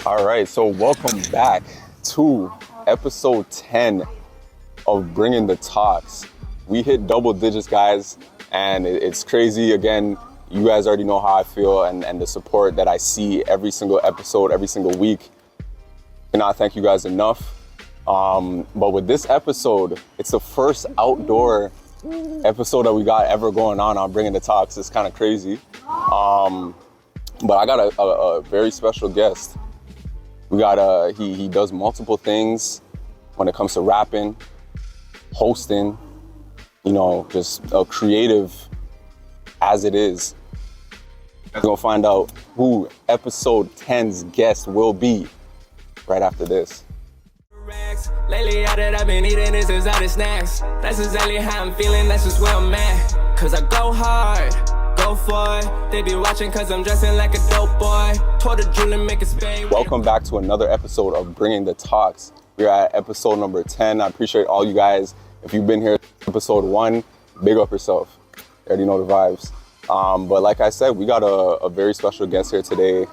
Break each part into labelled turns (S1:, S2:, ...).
S1: All right, so welcome back to episode 10 of Bringing the Talks. We hit double digits, guys, and it's crazy. Again, you guys already know how I feel and the support that I see every single episode, every single week. Cannot thank you guys enough. But with this episode, it's the first outdoor episode that we got ever going on Bringing the Talks. It's kind of crazy. But I got a very special guest. We got he does multiple things when it comes to rapping, hosting, you know, just a creative as it is. We're gonna find out who episode 10's guest will be right after this.
S2: Lately all that I've been eating is exotic snacks. That's exactly how I'm feeling, that's just where I'm at. Cause I go hard, go for it. They be watching cause I'm dressing like a dope boy. Told the jeweler make it spade. Welcome
S1: back to another episode of Bringing the Talks. We're at episode number 10. I appreciate all you guys. If you've been here episode 1, big up yourself. You already know the vibes. But like I said, we got a very special guest here today,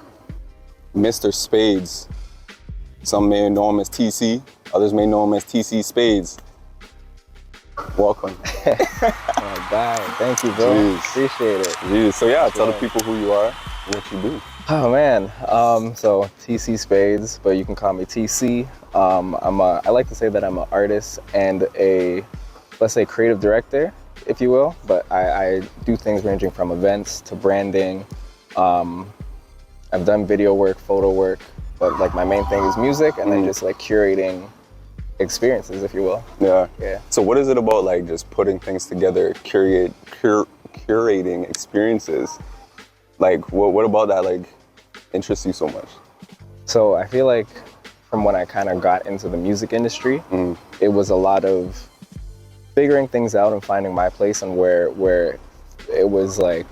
S1: Mr. Spades. Some may know him as TC, others may know him as TCSpades. Welcome.
S3: Oh, God. Thank you, bro.
S1: Jeez.
S3: Appreciate it.
S1: Jeez. So yeah, tell the people who you are and what you do.
S3: Oh man, so TCSpades, but you can call me TC. I like to say that I'm an artist and let's say creative director, if you will, but I do things ranging from events to branding. I've done video work, photo work, but like my main thing is music and then just like curating experiences, if you will.
S1: Yeah. So what is it about like just putting things together, curating experiences? Like what about that like interests you so much?
S3: So I feel like from when I kind of got into the music industry, it was a lot of figuring things out and finding my place and where it was like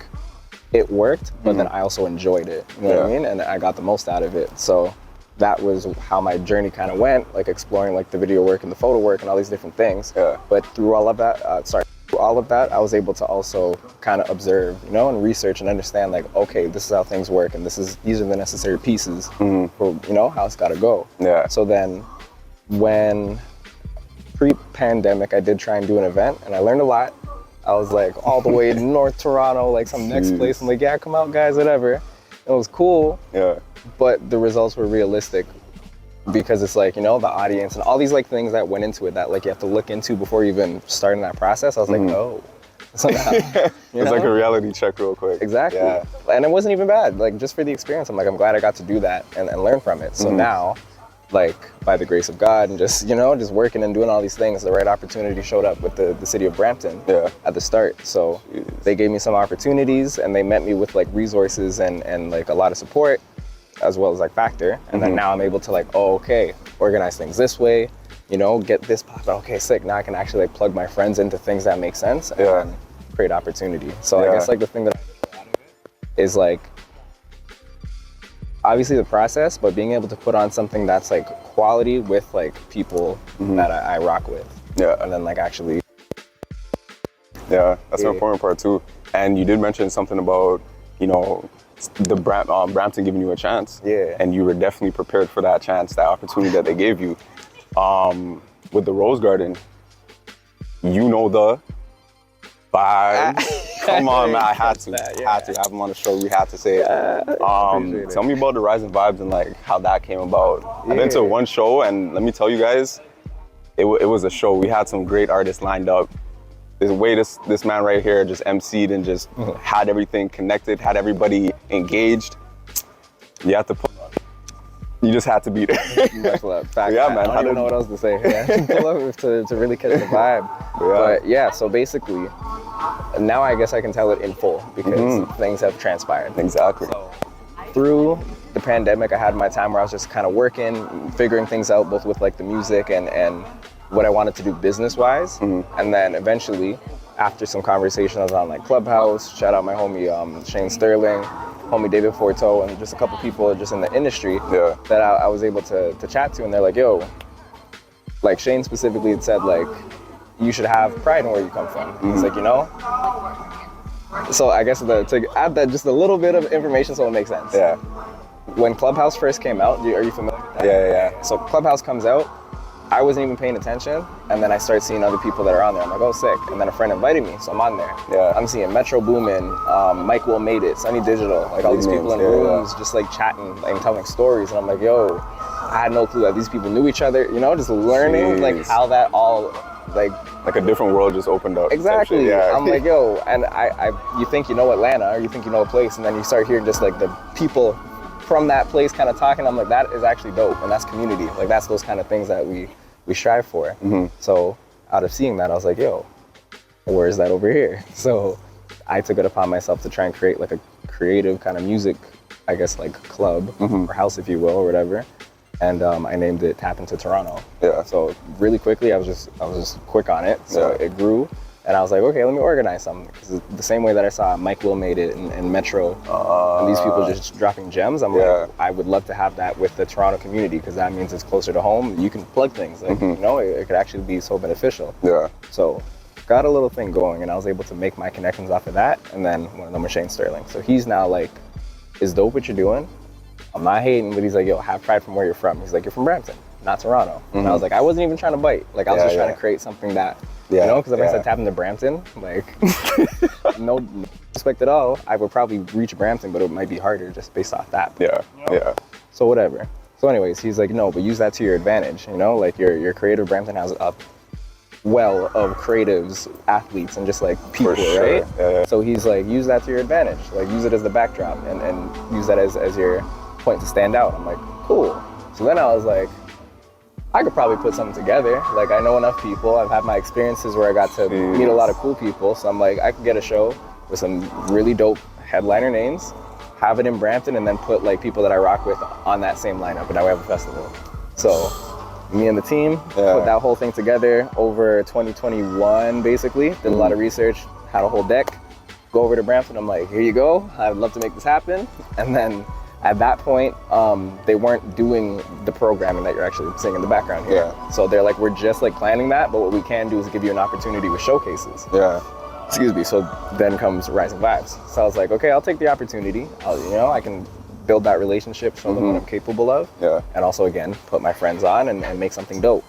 S3: it worked, but then I also enjoyed it. You know what I mean? And I got the most out of it. So that was how my journey kind of went, like exploring like the video work and the photo work and all these different things. But through all of that, I was able to also kind of observe, you know, and research and understand like, okay, this is how things work and these are the necessary pieces for, you know, how it's got to go. So then when pre-pandemic, I did try and do an event and I learned a lot. I was like all the way in North Toronto, like some next place. I'm like, yeah, come out guys, whatever. It was cool, but the results were realistic because it's like, you know, the audience and all these like things that went into it that like you have to look into before even starting that process. I was like, oh, somehow,
S1: it's like a reality check real quick.
S3: Exactly. And it wasn't even bad. Like just for the experience, I'm like, I'm glad I got to do that and learn from it. So now, like by the grace of God and just, you know, just working and doing all these things, the right opportunity showed up with the city of Brampton at the start. So they gave me some opportunities and they met me with like resources and like a lot of support as well as like factor. And then now I'm able to like, oh, okay, organize things this way, you know, get this pop. Okay, sick. Now I can actually like plug my friends into things that make sense and create opportunity. So I guess like the thing that I get out of it is like, obviously the process, but being able to put on something that's like quality with like people that I rock with. And then like actually.
S1: That's an important part too. And you did mention something about, you know, the Brampton giving you a chance. And you were definitely prepared for that chance, that opportunity that they gave you. With the Rose Garden, you know the vibes. Come on, man, I had to have him on the show. We had to say it. Tell me about the Rise and Vibes and like how that came about. I've been to one show and let me tell you guys, it was a show. We had some great artists lined up. This man right here just emceed and just had everything connected, had everybody engaged. You have to you just had to be there.
S3: Much love. Fact, man. I don't even know what else to say. Pull up to really catch the vibe. But yeah, so basically, now I guess I can tell it in full because things have transpired.
S1: Exactly.
S3: So, through the pandemic, I had my time where I was just kind of working, figuring things out, both with like the music and what I wanted to do business-wise. And then eventually, after some conversations, I was on like Clubhouse, shout out my homie Shane Sterling, homie David Forto, and just a couple people just in the industry that I was able to chat to, and they're like, yo, like Shane specifically had said like, you should have pride in where you come from. He's like, you know? So I guess to add that just a little bit of information so it makes sense. when Clubhouse first came out, are you familiar with that?
S1: Yeah.
S3: So Clubhouse comes out, I wasn't even paying attention, and then I start seeing other people that are on there. I'm like, oh, sick. And then a friend invited me, so I'm on there.
S1: Yeah.
S3: I'm seeing Metro Boomin, Mike Will Made It, Sunny Digital, like all these people in rooms just like chatting and telling stories. And I'm like, yo, I had no clue that these people knew each other, you know, just learning like how that all like
S1: a different world just opened up.
S3: Exactly.
S1: Yeah.
S3: I'm like, yo, and you think you know Atlanta, or you think you know a place, and then you start hearing just like the people from that place kind of talking. I'm like, that is actually dope, and that's community. Like that's those kind of things that we strive for. So out of seeing that, I was like, yo, where is that over here? So I took it upon myself to try and create like a creative kind of music, I guess like club or house, if you will, or whatever. And I named it Tap Into Toronto.
S1: Yeah.
S3: So really quickly, I was just quick on it. So it grew, and I was like, okay, let me organize something. Because the same way that I saw Mike Will Made It and Metro, and these people just dropping gems, I'm like, I would love to have that with the Toronto community, because that means it's closer to home. You can plug things, like you know, it could actually be so beneficial.
S1: Yeah.
S3: So got a little thing going, and I was able to make my connections off of that. And then one of them was Shane Sterling. So he's now like, it's dope what you're doing. I'm not hating, but he's like, yo, have pride from where you're from. He's like, you're from Brampton, not Toronto. And I was like, I wasn't even trying to bite. Like, I was just trying to create something that, you know, because if I said tap into Brampton, like, no respect at all, I would probably reach Brampton, but it might be harder just based off that.
S1: Yeah,
S3: you know? So whatever. So anyways, he's like, no, but use that to your advantage, you know? Like, your creative Brampton has a well of creatives, athletes, and just like people, right?
S1: Yeah.
S3: So he's like, use that to your advantage. Like, use it as the backdrop and use that as your point to stand out. I'm like, cool. So then I was like, I could probably put something together. Like, I know enough people. I've had my experiences where I got to meet a lot of cool people. So I'm like, I could get a show with some really dope headliner names, have it in Brampton, and then put like people that I rock with on that same lineup, and now we have a festival. So me and the team put that whole thing together over 2021, basically. Did a lot of research, had a whole deck. Go over to Brampton, I'm like, here you go. I'd love to make this happen. And then at that point, they weren't doing the programming that you're actually seeing in the background here. So they're like, we're just like planning that, but what we can do is give you an opportunity with showcases. Excuse me. So then comes Rising Vibes. So I was like, okay, I'll take the opportunity. I can build that relationship, show them what I'm capable of. And also, again, put my friends on and make something dope.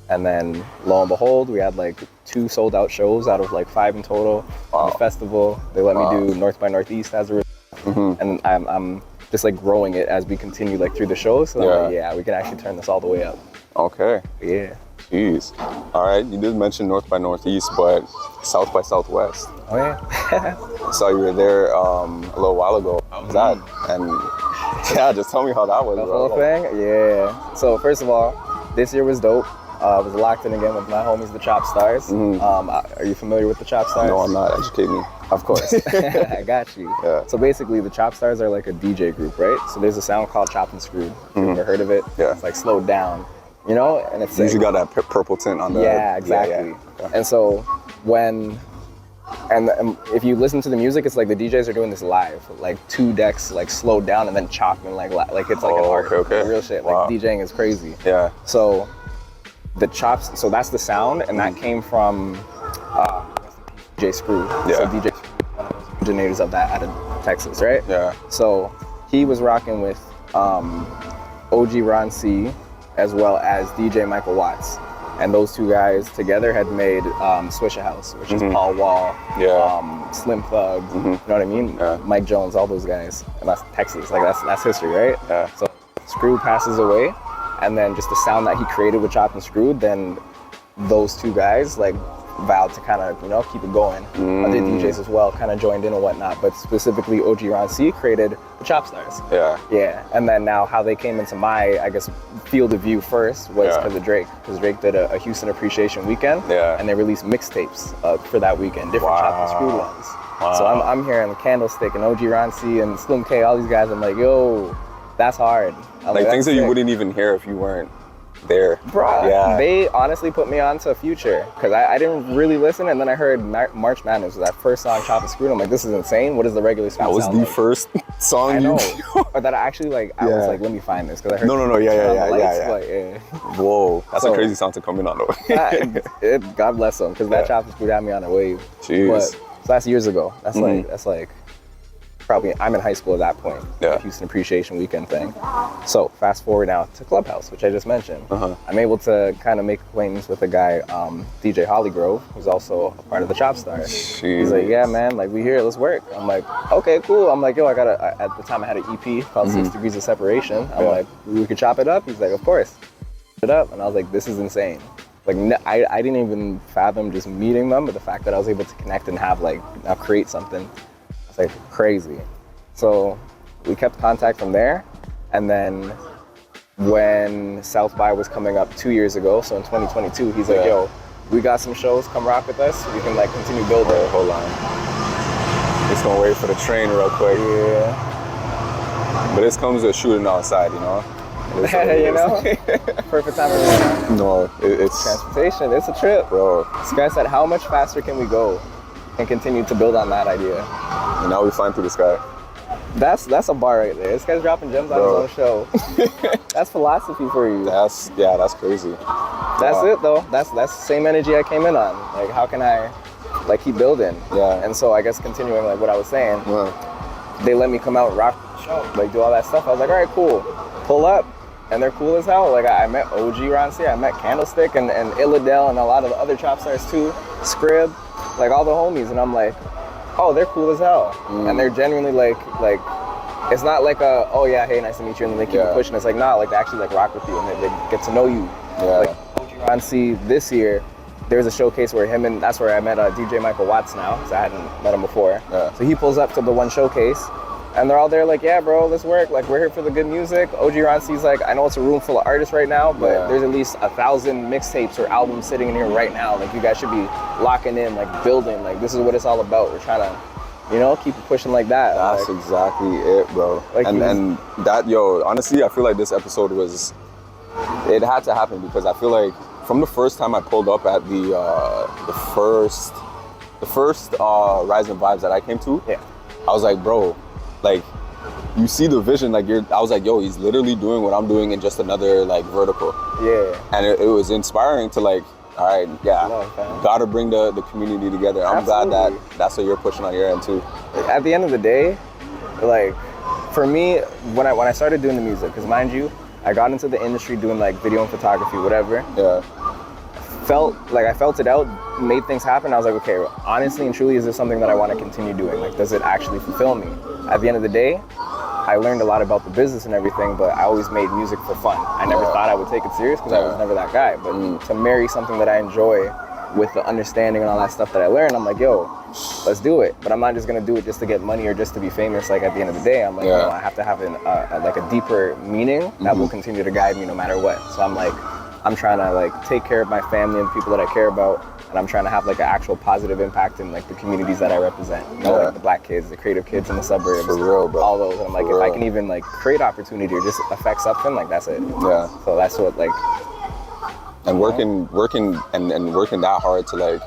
S3: And then lo and behold, we had like 2 sold out shows out of like 5 in total. The festival, they let me do North by Northeast as a result. And I'm just like growing it as we continue like through the shows. So I'm like, we can actually turn this all the way up.
S1: Okay.
S3: Yeah.
S1: Jeez. All right, you did mention North by Northeast, but South by Southwest.
S3: Oh yeah.
S1: I saw you were there a little while ago. How was that? And just tell me how that was.
S3: The whole thing? Yeah. So first of all, this year was dope. I was locked in again with my homies, the Chop Stars. Are you familiar with the Chop Stars?
S1: No, I'm not. Educate me.
S3: Of course. I got you. So basically, the Chop Stars are like a DJ group, right? So there's a sound called Chopped and Screwed. You've ever heard of it? It's like slowed down, you know? And it's
S1: usually got that purple tint on the...
S3: Yeah, exactly. And so when... And if you listen to the music, it's like the DJs are doing this live, like 2 decks, like slowed down and then chopping, like it's like an art, real shit. Like DJing is crazy. So the chops, so that's the sound, and that came from DJ Screw. So DJ Screw, one of those originators of that out of Texas, right? So he was rocking with OG Ron C, as well as DJ Michael Watts. And those 2 guys together had made Swisha House, which is Paul Wall, Slim Thug, you know what I mean? Mike Jones, all those guys. And that's Texas, like that's history, right? So Screw passes away, and then just the sound that he created with Chopped and Screwed, then those 2 guys like vowed to kind of, keep it going. Other DJs as well kind of joined in and whatnot, but specifically OG Ron C created the Chop Stars. And then now how they came into my, I guess, field of view first was because of Drake. Because Drake did a Houston Appreciation Weekend, and they released mixtapes for that weekend, different Chopped and Screwed ones. So I'm hearing Candlestick and OG Ron C and Slim K, all these guys. I'm like, yo, that's hard.
S1: Like things that you wouldn't even hear if you weren't there.
S3: Bro, they honestly put me on to Future, because I didn't really listen, and then I heard March Madness was that first song, Chopped and Screwed. I'm like, this is insane. What is the regular song?
S1: That was the first song
S3: I know. But that I actually I was like, let me find this, because I heard
S1: No. Whoa, that's a crazy song to come in on though.
S3: God bless them, because that Chopped and Screwed had me on a wave.
S1: Jeez.
S3: So that's years ago. That's like probably, I'm in high school at that point.
S1: Yeah.
S3: Houston Appreciation Weekend thing. So fast forward now to Clubhouse, which I just mentioned. I'm able to kind of make acquaintance with a guy, DJ Hollygrove, who's also a part of the Chop Star. He's like, yeah, man, like, we here, let's work. I'm like, okay, cool. I'm like, yo, at the time I had an EP called 6 Degrees of Separation. I'm like, we could chop it up? He's like, of course. It up, and I was like, this is insane. Like, I didn't even fathom just meeting them, but the fact that I was able to connect and have, like, now create something, it's like crazy. So we kept contact from there, and then when South by was coming up 2 years ago, so in 2022, he's like, yo, we got some shows, come rock with us, we can, like, continue building.
S1: Wait, hold on. Just gonna wait for the train real quick.
S3: Yeah.
S1: But this comes with shooting outside, you know?
S3: You know? Perfect time of year.
S1: No, it's
S3: Transportation, it's a trip.
S1: bro.
S3: This guy said, how much faster can we go and continue to build on that idea?
S1: And now we flying through the sky.
S3: That's a bar right there. This guy's dropping gems on his own show. That's philosophy for you.
S1: That's crazy.
S3: That's it though. That's the same energy I came in on. Like, how can I, like, keep building?
S1: Yeah.
S3: And so I guess continuing, like, what I was saying, they let me come out and rock the show, like, do all that stuff. I was like, all right, cool. Pull up, and they're cool as hell. Like, I met OG Ron C, I met Candlestick and Illadel and a lot of the other Chop Stars too, Scrib, like, all the homies, and I'm like, oh, they're cool as hell. And they're genuinely like, it's not like a, oh yeah, hey, nice to meet you, and then they keep it pushing. It's like, nah, like, they actually, like, rock with you, and they get to know you. Like, OG Ron C this year, there was a showcase where him and, that's where I met DJ Michael Watts now, because I hadn't met him before. So he pulls up to the one showcase, and they're all there like, yeah, bro, let's work. Like, we're here for the good music. OG Ron C's like, I know it's a room full of artists right now, but there's at least 1,000 mixtapes or albums sitting in here right now. Like, you guys should be locking in, like, building. Like, this is what it's all about. We're trying to, you know, keep it pushing like that.
S1: That's
S3: like,
S1: exactly it, bro.
S3: Like,
S1: and that, yo, honestly, I feel like this episode it had to happen, because I feel like from the first time I pulled up at the first Rise and Vibes that I came to, I was like, bro, like, you see the vision, like, I was like, yo, he's literally doing what I'm doing in just another, like, vertical. And it was inspiring to, like, all right, gotta bring the community together. I'm glad that that's what you're pushing on your end too.
S3: At the end of the day, like, for me, when I started doing the music, because mind you, I got into the industry doing, like, video and photography, whatever. I felt it out, made things happen. I was like, okay, honestly and truly, is this something that I want to continue doing? Like, does it actually fulfill me? At the end of the day, I learned a lot about the business and everything, but I always made music for fun. I never thought I would take it serious, because I was never that guy. But to marry something that I enjoy with the understanding and all that stuff that I learned, I'm like, yo, let's do it. But I'm not just gonna do it just to get money or just to be famous. Like, at the end of the day, I'm like, no, I have to have like a deeper meaning that will continue to guide me no matter what. So I'm like, I'm trying to, like, take care of my family and the people that I care about, and I'm trying to have, like, an actual positive impact in, like, the communities that I represent. You know, like the black kids, the creative kids in the suburbs,
S1: for real, bro.
S3: all those. And I'm like, if I can even, like, create opportunity or just affect something, like, that's it. So that's what, like,
S1: and working that hard to, like,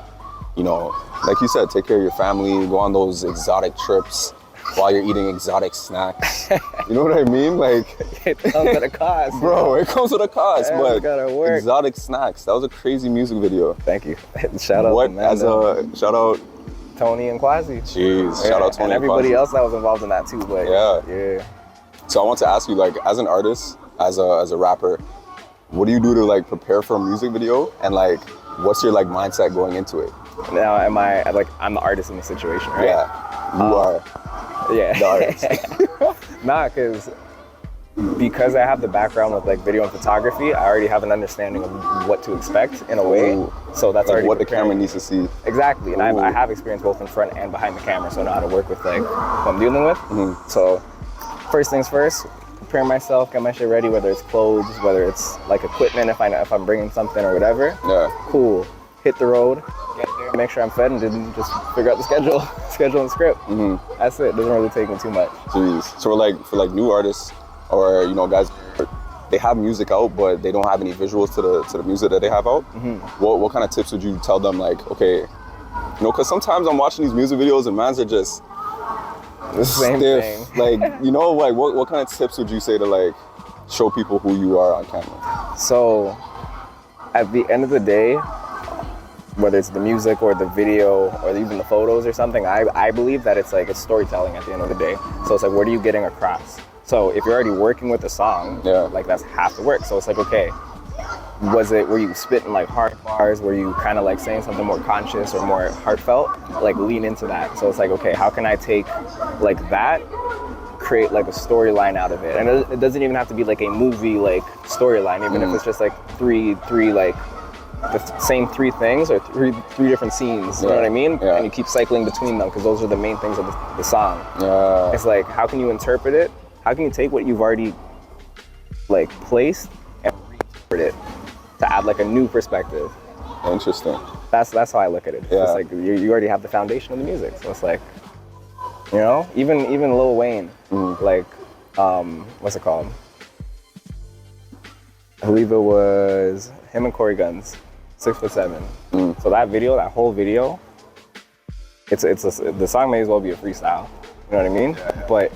S1: you know, like you said, take care of your family, go on those exotic trips while you're eating exotic snacks. You know what I mean? Like,
S3: it comes at a cost.
S1: Bro, it comes at a cost, but
S3: gotta work.
S1: Exotic snacks. That was a crazy music video.
S3: Thank you. Shout out.
S1: Shout out
S3: Tony and Quasi.
S1: Jeez, shout out Tony
S3: and everybody else that was involved in that too. But yeah.
S1: So I want to ask you, like, as an artist, as a rapper, what do you do to, like, prepare for a music video, and, like, what's your, like, mindset going into it?
S3: Now, am I, like, I'm the artist in the situation, right?
S1: Yeah, you are.
S3: Yeah.
S1: The artist.
S3: Nah, because I have the background with, like, video and photography, I already have an understanding of what to expect in a way. So that's, like, already
S1: what the camera needs to see.
S3: Exactly, and I have experience both in front and behind the camera, so I know how to work with, like, what I'm dealing with. So first things first, prepare myself, get my shit ready, whether it's clothes, whether it's, like, equipment, if I'm bringing something or whatever. Cool. Hit the road, get there, make sure I'm fed, and just figure out the schedule and script. That's it. Doesn't really take me too much.
S1: Jeez. So for new artists, or, you know, guys, they have music out, but they don't have any visuals to the music that they have out. What kind of tips would you tell them? Like, okay, you know, because sometimes I'm watching these music videos and mans are just
S3: the same
S1: stiff.
S3: thing.
S1: Like, you know, like what kind of tips would you say to, like, show people who you are on camera?
S3: So at the end of the day, whether it's the music or the video or even the photos or something, I believe that it's like it's storytelling at the end of the day. So it's like, what are you getting across? So if you're already working with a song, like that's half the work. So it's like, okay, were you spitting like hard bars? Were you kind of like saying something more conscious or more heartfelt? Like lean into that. So it's like, okay, how can I take like that, create like a storyline out of it? And it doesn't even have to be like a movie like storyline, even if it's just like three like the same three things or three different scenes, you know what I mean? And you keep cycling between them because those are the main things of the song. It's like, how can you interpret it? How can you take what you've already like placed and reinterpret it to add like a new perspective?
S1: Interesting.
S3: That's how I look at it. It's like you already have the foundation of the music, so it's like, you know, even Lil Wayne, like what's it called? I believe it was him and Corey Guns, 6'7". So that video, that whole video, the song may as well be a freestyle. You know what I mean? But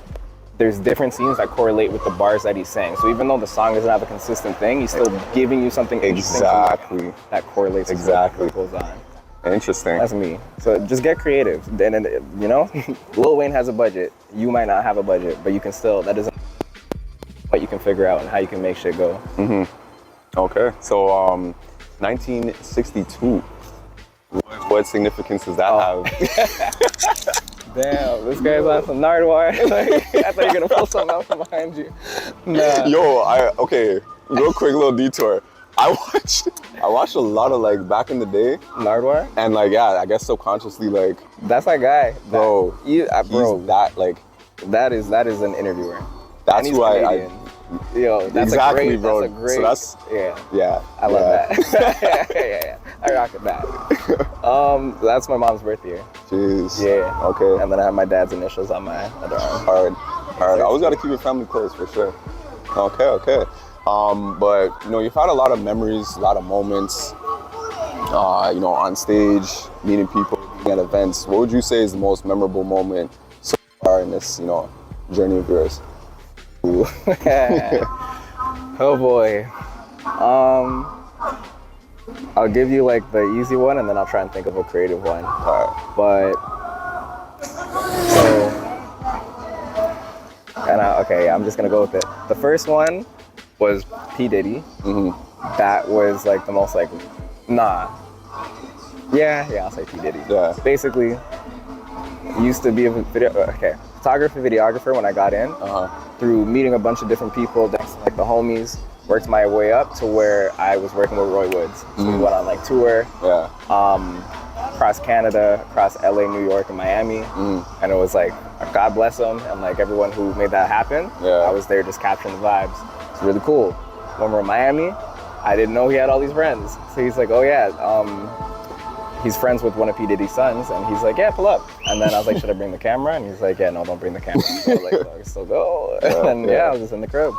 S3: there's different scenes that correlate with the bars that he's saying. So even though the song doesn't have a consistent thing, he's still giving you something interesting that correlates with what goes on.
S1: Interesting.
S3: That's me. So just get creative. Then, you know, Lil Wayne has a budget. You might not have a budget, but you can still, that doesn't, what you can figure out and how you can make shit go.
S1: Okay, so 1962. What significance does that have?
S3: Damn, this guy's on some Nardwuar. Like, I thought you were gonna pull something out from behind you. Nah.
S1: Yo, okay, real quick little detour. I watched a lot of like back in the day
S3: Nardwuar,
S1: and like I guess subconsciously like
S3: that's that guy,
S1: bro.
S3: He's
S1: that like
S3: that is an interviewer.
S1: That's why
S3: Yo, that's
S1: exactly,
S3: a great,
S1: bro.
S3: That's a great,
S1: so that's
S3: I love that. yeah. I rock it back. That's my mom's birthday.
S1: Jeez.
S3: Yeah.
S1: Okay.
S3: And then I have my dad's initials on my other arm.
S1: Hard. I always gotta keep your family close for sure. Okay. But you know, you've had a lot of memories, a lot of moments. You know, on stage, meeting people, being at events. What would you say is the most memorable moment so far in this, you know, journey of yours?
S3: Ooh. Oh boy. I'll give you like the easy one and then I'll try and think of a creative one. But so I'm just gonna go with it. The first one was P. Diddy. That was like the most like I'll say P. Diddy. Basically used to be a photographer, videographer when I got in. Through meeting a bunch of different people, like the homies, worked my way up to where I was working with Roy Woods. So we went on like tour, across Canada, across LA, New York, and Miami. And it was like, God bless him, and like everyone who made that happen. I was there just capturing the vibes. It's really cool. When we're in Miami, I didn't know he had all these friends. So he's like, oh yeah, he's friends with one of P. Diddy's sons, and he's like, yeah, pull up. And then I was like, should I bring the camera? And he's like, yeah, no, don't bring the camera. So I was like, oh, still go. And I was just in the crib.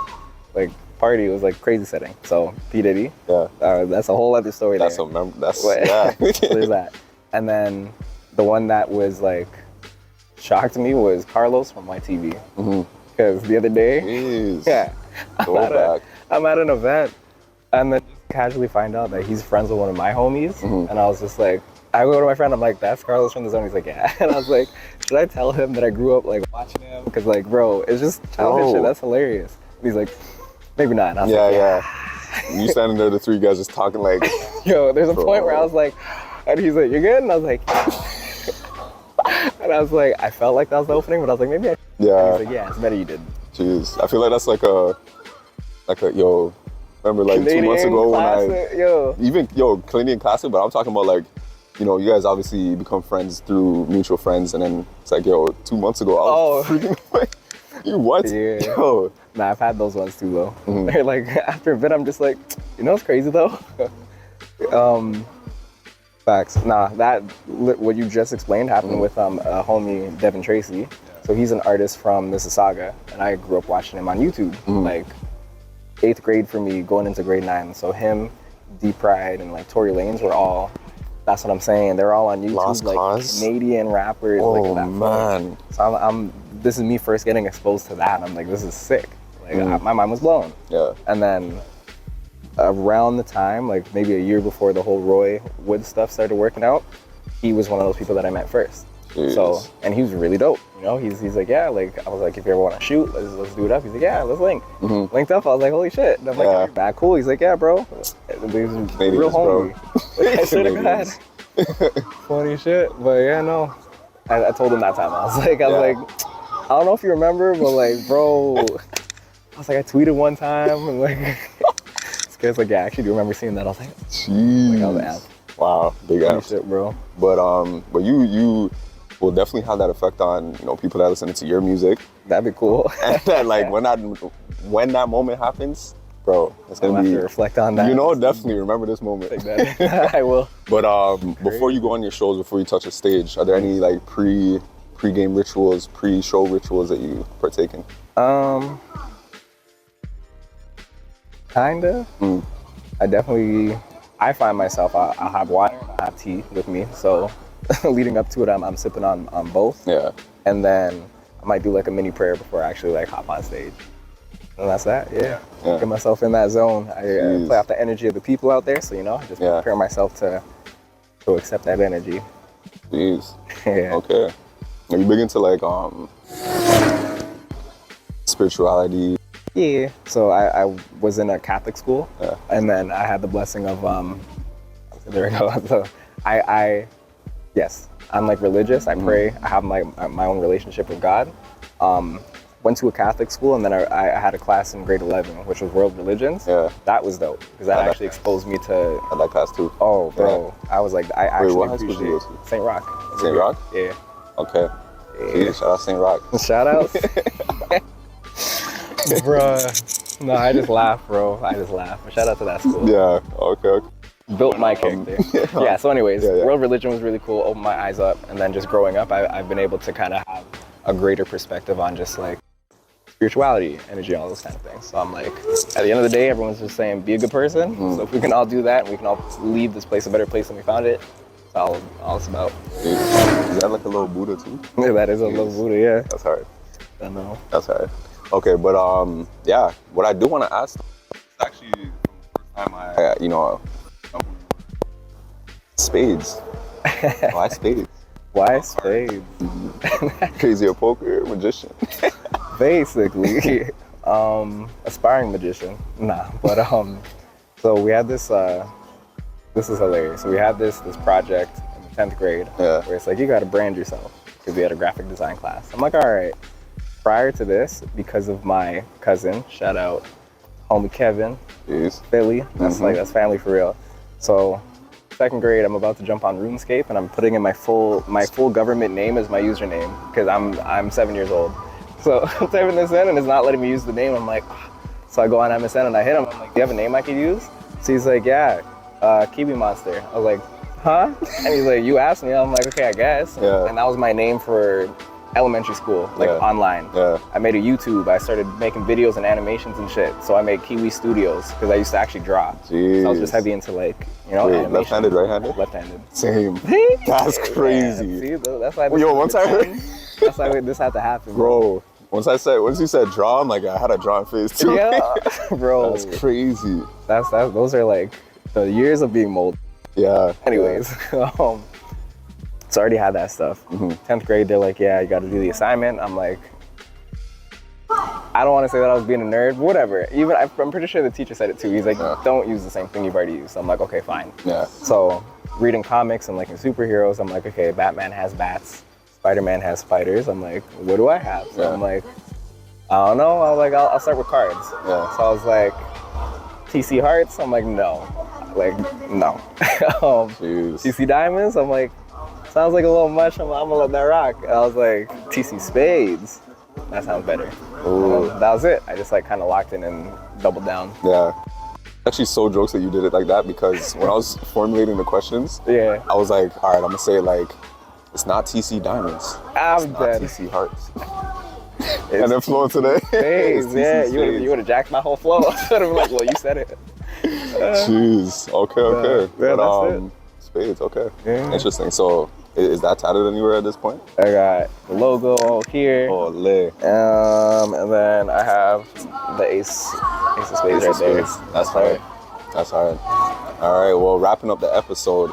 S3: Like, party, it was like crazy setting. So P. Diddy, that's a whole other story.
S1: There's
S3: that. And then the one that was like shocked me was Carlos from YTV. Because the other day, I'm at an event, and then casually find out that he's friends with one of my homies, and I was just like, I go to my friend, I'm like, that's Carlos from the Zone. He's like, yeah. And I was like, should I tell him that I grew up like watching him? Because like, bro, it's just childish shit. That's hilarious. And he's like, maybe not. And I was like,
S1: You standing there, the three guys just talking like,
S3: yo, there's a point where I was like, and he's like, you're good? And I was like, and I was like, I felt like that was the opening, but I was like, maybe I should. And he's like, yeah, it's better you did.
S1: Jeez, I feel like that's like a yo. Remember like Canadian 2 months ago when Canadian classic, but I'm talking about like, you know, you guys obviously become friends through mutual friends, and then it's like, yo, 2 months ago, I was freaking like, you what?
S3: Yeah.
S1: Yo.
S3: Nah, I've had those ones too though. They're like, after a bit, I'm just like, you know what's crazy though? Facts. Nah, what you just explained happened with a homie, Devin Tracy. So he's an artist from Mississauga, and I grew up watching him on YouTube, like 8th grade for me, going into grade 9. So him, D Pride, and like Tory Lanez were all, that's what I'm saying, they're all on YouTube,
S1: Lost
S3: like
S1: Cause?
S3: Canadian rappers.
S1: Oh
S3: like that
S1: man.
S3: So this is me first getting exposed to that, and I'm like, this is sick. Like my mind was blown. And then around the time, like maybe a year before the whole Roy Wood stuff started working out, he was one of those people that I met first.
S1: Jeez.
S3: So, and he was really dope. You know, he's like, yeah, like I was like, if you ever want to shoot, let's do it up. He's like, yeah, let's link. Linked up. I was like, holy shit. And I'm like,
S1: Yeah.
S3: back cool. He's like, yeah, bro. And he was real homie. I swear to God. Funny shit. But yeah, no. I told him that time. I was like, I don't know if you remember, but like, bro, I was like, I tweeted one time and like, this guy's like, yeah, I actually do remember seeing that. I was like,
S1: Jeez.
S3: I was like, ass.
S1: Wow, big
S3: Funny
S1: ass.
S3: shit, bro.
S1: But you will definitely have that effect on, you know, people that listen to your music.
S3: That'd be cool.
S1: And then, like when that moment happens, bro, it's
S3: I'll
S1: gonna
S3: have
S1: be,
S3: to reflect on that.
S1: you know, definitely remember this moment.
S3: Take that. I will.
S1: But before you go on your shows, before you touch a stage, are there any like pre-game rituals, pre-show rituals that you partake in?
S3: Kinda. I find myself, I'll have water and I'll have tea with me. So leading up to it, I'm sipping on both.
S1: Yeah.
S3: And then I might do like a mini prayer before I actually like hop on stage. And that's that, yeah. Get myself in that zone. I play off the energy of the people out there. So, you know, I just prepare myself to accept that energy.
S1: Jeez.
S3: Yeah.
S1: Okay. Are you big into like spirituality?
S3: Yeah. So I was in a Catholic school, and then I had the blessing of there we go. So yes, I'm like religious. I pray. I have my own relationship with God. Went to a Catholic school, and then I had a class in grade 11, which was world religions. Yeah. That was dope because that actually exposed me to.
S1: I like class too.
S3: Oh, bro, I was like, I actually
S1: what high school did you go to?
S3: St. Rock.
S1: St. Rock?
S3: Yeah.
S1: Okay. Yeah. Shout out St. Rock.
S3: Shout out. Bruh. No, I just laugh, bro. I just laugh. Shout out to that school.
S1: Yeah. Okay.
S3: Built my character. Yeah. So, anyways, world religion was really cool. Opened my eyes up, and then just growing up, I've been able to kind of have a greater perspective on just like spirituality, energy, all those kind of things. So I'm like, at the end of the day, everyone's just saying, be a good person. So if we can all do that, and we can all leave this place a better place than we found it, that's all it's about.
S1: Is that like a little Buddha too?
S3: Yeah, that is a little Buddha, yeah.
S1: That's hard.
S3: I know.
S1: That's hard. Okay, but yeah, what I do want to ask, actually, from the first time spades. Why spades?
S3: Why spades?
S1: Crazy at poker, magician.
S3: Basically, aspiring magician. Nah, but so we had this. This is hilarious. So we had this project in the 10th grade where it's like you got to brand yourself because we had a graphic design class. I'm like, all right. Prior to this, because of my cousin, shout out, homie Kevin, Philly. That's that's family for real. So 2nd grade, I'm about to jump on RuneScape, and I'm putting in my full government name as my username because I'm 7 years old. So I'm typing this in, and it's not letting me use the name. I'm like, so I go on MSN and I hit him. I'm like, do you have a name I could use? So he's like, yeah, Kiwi Monster. I was like, huh? And he's like, you asked me. I'm like, okay, I guess. And that was my name for elementary school, like online. I made a YouTube. I started making videos and animations and shit. So I made Kiwi Studios because I used to actually draw.
S1: Jeez.
S3: So I was just heavy into like, you know, animation.
S1: Left-handed, right-handed?
S3: Left-handed.
S1: Same. That's crazy.
S3: Yeah, see, that's why.
S1: Once I heard,
S3: that's why this had to happen,
S1: bro. Once you said draw, I'm like, I had a drawing face too.
S3: Yeah, bro.
S1: That's crazy.
S3: Those are like the years of being molded.
S1: Yeah.
S3: Anyways, so I already had that stuff. 10th grade, they're like, yeah, you got to do the assignment. I'm like, I don't want to say that I was being a nerd, but whatever. Even I'm pretty sure the teacher said it too. He's like, don't use the same thing you've already used. I'm like, okay, fine. Yeah. So reading comics and liking superheroes, I'm like, okay, Batman has bats, Spider-Man has spiders. I'm like, what do I have? So I'm like, I don't know. I was like, I'll start with cards. Yeah. So I was like, TC Hearts. I'm like, no. Like, no. TC Diamonds. I'm like, sounds like a little much. I'm gonna let that rock. I was like, TC Spades. That sounds better. Ooh. That was it. I just like kind of locked in and doubled down.
S1: Yeah. Actually, so jokes that you did it like that because when I was formulating the questions, I was like, all right, I'm gonna say like, it's not TC Diamonds.
S3: I'm dead.
S1: TC Hearts. And then flow today.
S3: Yeah, you would have jacked my whole flow. I would have been like, well, you said it.
S1: Jeez. Okay.
S3: Yeah,
S1: but spades. Okay. Yeah. Interesting. So, is that tatted anywhere at this point?
S3: I got the logo here.
S1: Oh, lay.
S3: And then I have the ace of spades right there.
S1: That's right. That's hard. All right, well, wrapping up the episode.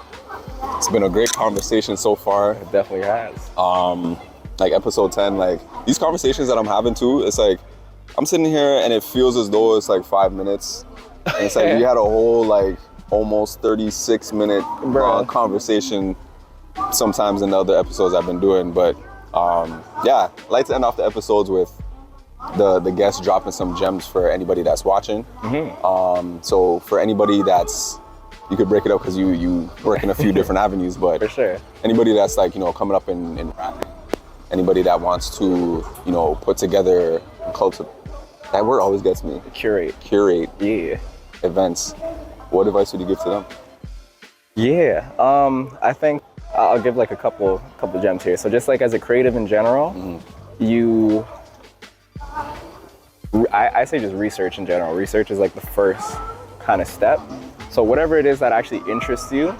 S1: It's been a great conversation so far.
S3: It definitely has.
S1: Like episode 10, like these conversations that I'm having too, it's like I'm sitting here and it feels as though it's like 5 minutes. And it's like we had a whole like almost 36-minute conversation sometimes in the other episodes I've been doing. But yeah, I like to end off the episodes with the guests dropping some gems for anybody that's watching. So for anybody that's, you could break it up because you work in a few different avenues, but
S3: For sure.
S1: anybody that's like, you know, coming up in rapping, anybody that wants to, you know, put together that word always gets me.
S3: Curate. Yeah.
S1: Events. What advice would you give to them?
S3: Yeah, I think I'll give like a couple gems here. So just like as a creative in general, I say just research in general. Research is like the first kind of step. So whatever it is that actually interests you,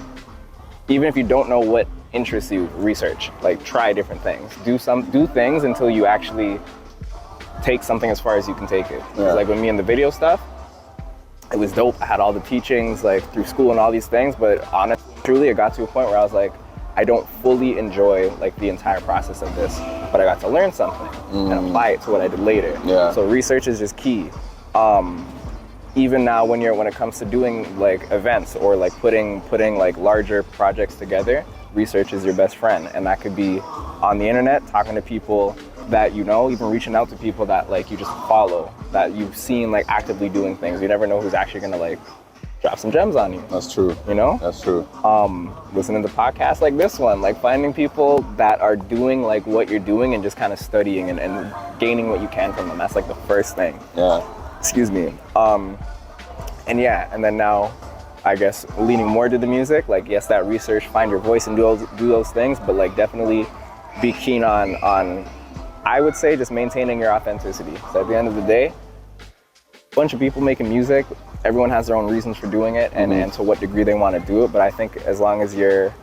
S3: even if you don't know what interests you, research. Like try different things. Do things until you actually take something as far as you can take it.
S1: Yeah.
S3: Like with me in the video stuff, it was dope. I had all the teachings like through school and all these things, but honestly, truly, it got to a point where I was like, I don't fully enjoy like the entire process of this, but I got to learn something and apply it to what I did later.
S1: Yeah.
S3: So research is just key. Even now when it comes to doing like events or like putting like larger projects together, research is your best friend. And that could be on the internet, talking to people that you know, even reaching out to people that like you just follow, that you've seen like actively doing things. You never know who's actually gonna like drop some gems on you.
S1: That's true.
S3: You know?
S1: That's true.
S3: Listening to podcasts like this one, like finding people that are doing like what you're doing and just kind of studying and gaining what you can from them. That's like the first thing.
S1: Yeah.
S3: Excuse me. And yeah, and then now, I guess leaning more to the music, like yes, that research, find your voice and do those things, but like definitely be keen on I would say just maintaining your authenticity. So at the end of the day, a bunch of people making music, everyone has their own reasons for doing it and to what degree they want to do it. But I think as long as you're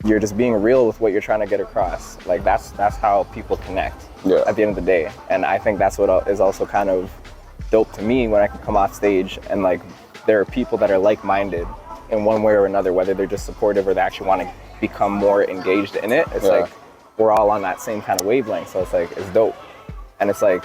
S3: just being real with what you're trying to get across, like that's how people connect at the end of the day. And I think that's what is also kind of dope to me when I can come off stage and like there are people that are like-minded in one way or another, whether they're just supportive or they actually want to become more engaged in it. It's like we're all on that same kind of wavelength, so it's like it's dope. And it's like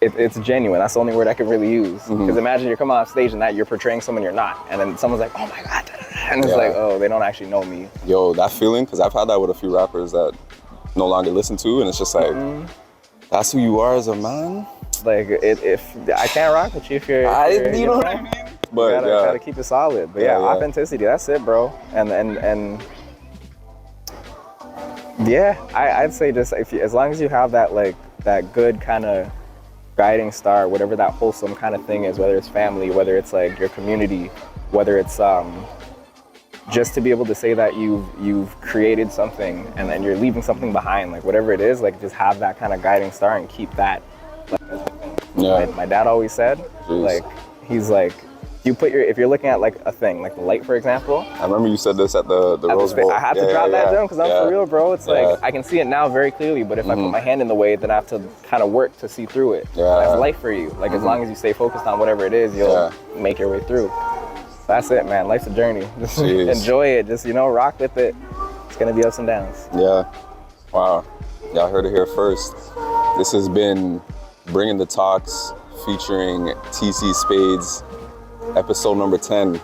S3: it's genuine. That's the only word I could really use. Because imagine you're coming off stage and that you're portraying someone you're not, and then someone's like, oh my god, and it's like, oh, they don't actually know me.
S1: Yo, that feeling, because I've had that with a few rappers that no longer listen to, and it's just like, that's who you are as a man.
S3: Like if I can't rock with you if you're
S1: you know what I mean? But
S3: you gotta keep it solid. But yeah, authenticity, that's it, bro. And yeah, I'd say just as long as you have that like that good kind of guiding star, whatever that wholesome kind of thing is, whether it's family, whether it's like your community, whether it's just to be able to say that you've created something and then you're leaving something behind, like whatever it is, like just have that kind of guiding star and keep that. Like, my dad always said, like he's like, if you're looking at like a thing, like the light, for example.
S1: I remember you said this at the Rose Bowl.
S3: I have to drop that gem because I'm for real, bro. It's like, I can see it now very clearly, but if I put my hand in the way, then I have to kind of work to see through it. That's life for you. Like as long as you stay focused on whatever it is, you'll make your way through. That's it, man. Life's a journey. Just enjoy it. Just, rock with it. It's gonna be ups and downs.
S1: Yeah. Wow. Y'all heard it here first. This has been Bringing the Talks featuring Ft.TCSpades. Episode number 10.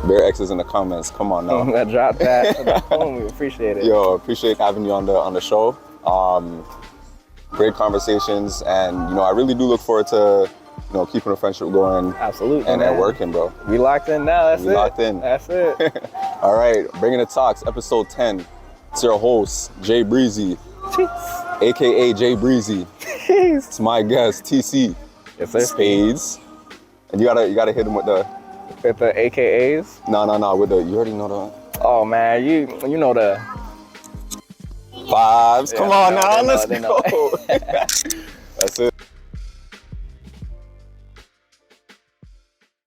S1: Bear X's in the comments. Come on now.
S3: Drop that home. We appreciate it.
S1: Yo, appreciate having you on the show. Great conversations, and I really do look forward to keeping a friendship going.
S3: Absolutely.
S1: And working, bro.
S3: We locked in now. That's it.
S1: Locked in.
S3: That's it.
S1: All right, Bringing the Talks, episode 10. It's your host, Jay Breezy, aka Jay Breezy. It's my guest, TC.
S3: Yes, sir.
S1: Spades. And you gotta hit him with the
S3: AKAs?
S1: No, with the, you already know the.
S3: Oh man, you know the
S1: vibes. Come on now, let's go. That's it.